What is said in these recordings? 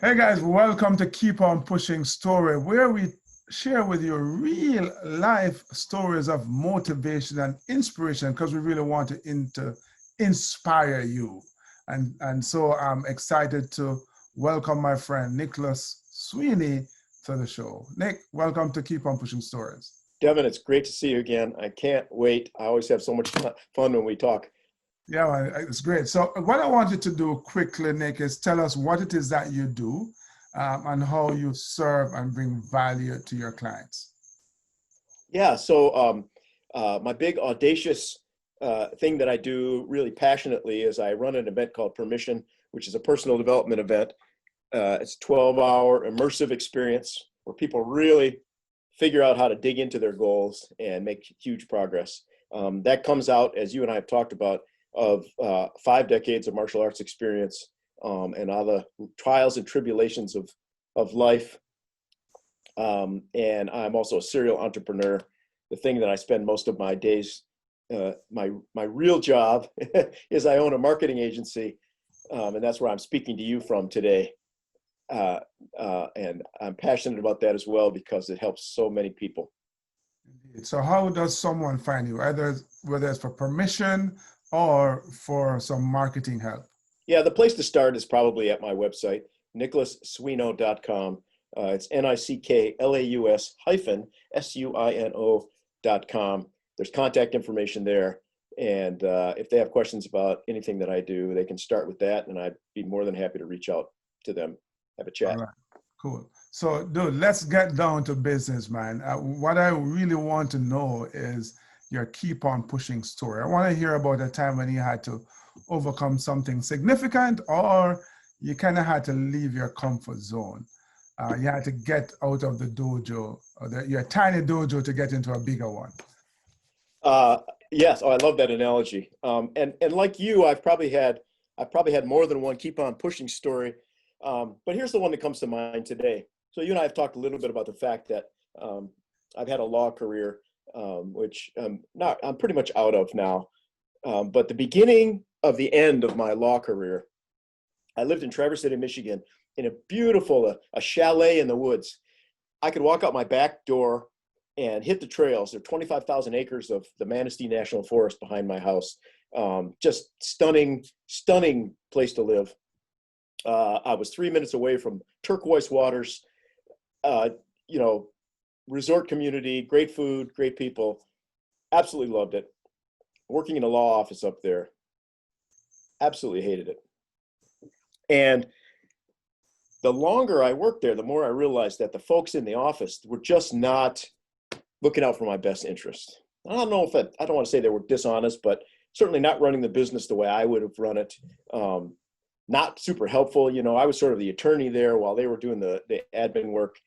Hey guys, welcome to Keep On Pushing Story, where we share with you real life stories of motivation and inspiration because we really want to inspire you. And so I'm excited to welcome my friend Nicholas Sweeney to the show. Nick, welcome to Keep On Pushing Stories. Devon, it's great to see you again. I can't wait. I always have so much fun when we talk. Yeah, well, it's great. So what I want you to do quickly, Nick, is tell us what it is that you do and how you serve and bring value to your clients. Yeah, my big audacious thing that I do really passionately is I run an event called Permission, which is a personal development event. It's a 12-hour immersive experience where people really figure out how to dig into their goals and make huge progress. That comes out, as you and I have talked about, of 5 decades of martial arts experience and all the trials and tribulations of life. And I'm also a serial entrepreneur. The thing that I spend most of my days, my real job is I own a marketing agency, and that's where I'm speaking to you from today. And I'm passionate about that as well because it helps so many people. So how does someone find you, either whether it's for permission or for some marketing help? Yeah, the place to start is probably at my website, nicholassuino.com. It's NICKLAUS-SUINO.com. There's contact information there. And if they have questions about anything that I do, they can start with that. And I'd be more than happy to reach out to them, have a chat. All right, cool. So, dude, let's get down to business, man. What I really want to know is your keep on pushing story. I want to hear about a time when you had to overcome something significant or you kind of had to leave your comfort zone. You had to get out of the dojo, or your tiny dojo to get into a bigger one. Yes, I love that analogy. And like you, I've probably had more than one keep on pushing story. But here's the one that comes to mind today. So you and I have talked a little bit about the fact that I've had a law career, which I'm pretty much out of now. But the beginning of the end of my law career, I lived in Traverse City, Michigan, in a beautiful a chalet in the woods. I could walk out my back door and hit the trails. There are 25,000 acres of the Manistee National Forest behind my house. Just stunning place to live. I was 3 minutes away from turquoise waters, resort community, great food, great people. Absolutely loved it. Working in a law office up there, absolutely hated it. And the longer I worked there, the more I realized that the folks in the office were just not looking out for my best interest. I don't know if I don't want to say they were dishonest, but certainly not running the business the way I would have run it. Not super helpful. I was sort of the attorney there while they were doing the admin work.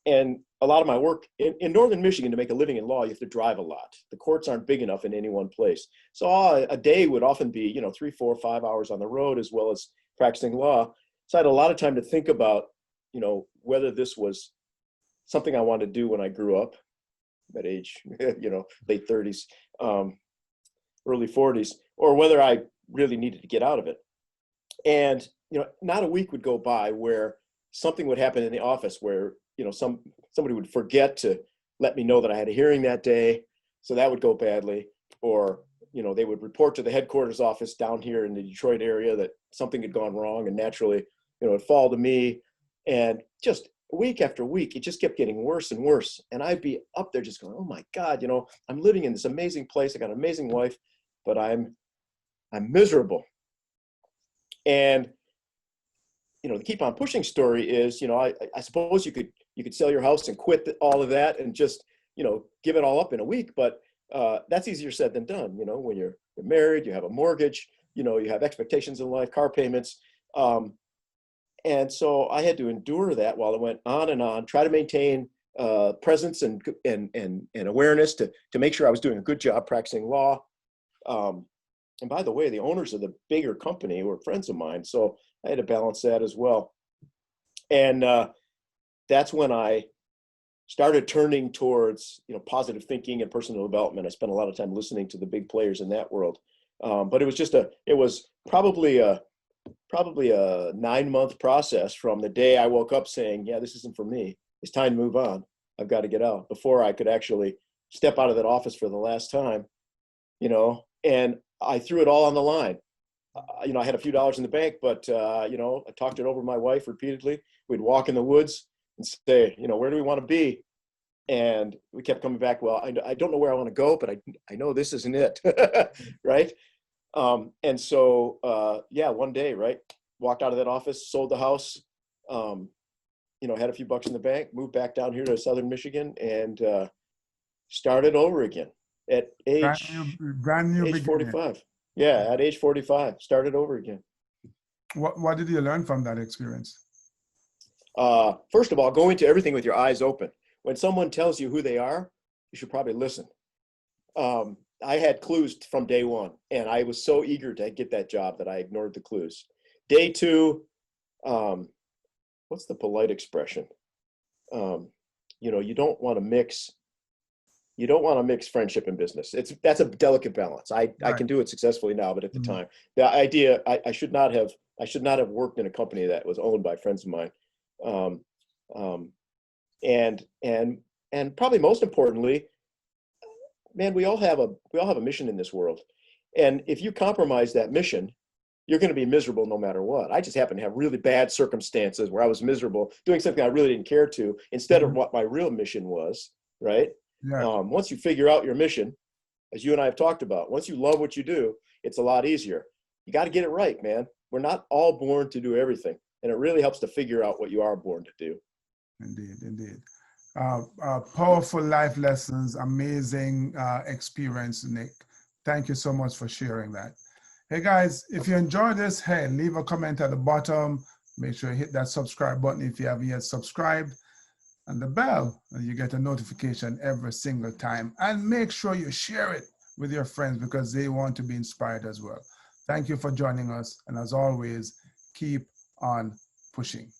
And a lot of my work in Northern Michigan, to make a living in law, you have to drive a lot. The courts aren't big enough in any one place. So a day would often be, 3, 4, 5 hours on the road, as well as practicing law. So I had a lot of time to think about, whether this was something I wanted to do when I grew up, at age, late 30s, early 40s, or whether I really needed to get out of it. And, not a week would go by where something would happen in the office where, somebody would forget to let me know that I had a hearing that day. So that would go badly. Or, they would report to the headquarters office down here in the Detroit area that something had gone wrong, and naturally, it'd fall to me. And just week after week, it just kept getting worse and worse. And I'd be up there just going, oh my God, I'm living in this amazing place. I got an amazing wife, but I'm miserable. And, the keep on pushing story is, I suppose you could sell your house and quit all of that and just, give it all up in a week. But that's easier said than done. When you're married, you have a mortgage, you have expectations in life, car payments. And so I had to endure that while it went on and on, try to maintain presence and awareness to make sure I was doing a good job practicing law. And by the way, the owners of the bigger company were friends of mine, so I had to balance that as well. And that's when I started turning towards, positive thinking and personal development. I spent a lot of time listening to the big players in that world. But it was probably a probably a 9-month process from the day I woke up saying, yeah, this isn't for me. It's time to move on. I've got to get out, before I could actually step out of that office for the last time, you know, and I threw it all on the line. You know, I had a few dollars in the bank, but, you know, I talked it over with my wife repeatedly. We'd walk in the woods and say, you know, where do we want to be? And we kept coming back, well, I don't know where I want to go, but I know this isn't it, right? And so, yeah, one day, right, walked out of that office, sold the house, you know, had a few bucks in the bank, moved back down here to Southern Michigan, and started over again at brand new age beginning. 45. Yeah, at age 45, started over again. What did you learn from that experience? First of all, go into everything with your eyes open. When someone tells you who they are, you should probably listen. I had clues from day one, and I was so eager to get that job that I ignored the clues. Day two, what's the polite expression? You know, you don't want to mix friendship and business. That's a delicate balance. I can do it successfully now, but at the time, the idea, I should not have worked in a company that was owned by friends of mine. And probably most importantly, man, we all have a mission in this world. And if you compromise that mission, you're going to be miserable no matter what. I just happen to have really bad circumstances where I was miserable doing something I really didn't care to, instead of what my real mission was, right? Yeah. Once you figure out your mission, as you and I have talked about, once you love what you do, it's a lot easier. You got to get it right, man. We're not all born to do everything. And it really helps to figure out what you are born to do. Indeed, indeed. Powerful life lessons, amazing experience, Nick. Thank you so much for sharing that. Hey guys, if you enjoyed this, hey, leave a comment at the bottom. Make sure you hit that subscribe button if you haven't yet subscribed, and the bell, and you get a notification every single time. And make sure you share it with your friends, because they want to be inspired as well. Thank you for joining us. And as always, keep on pushing.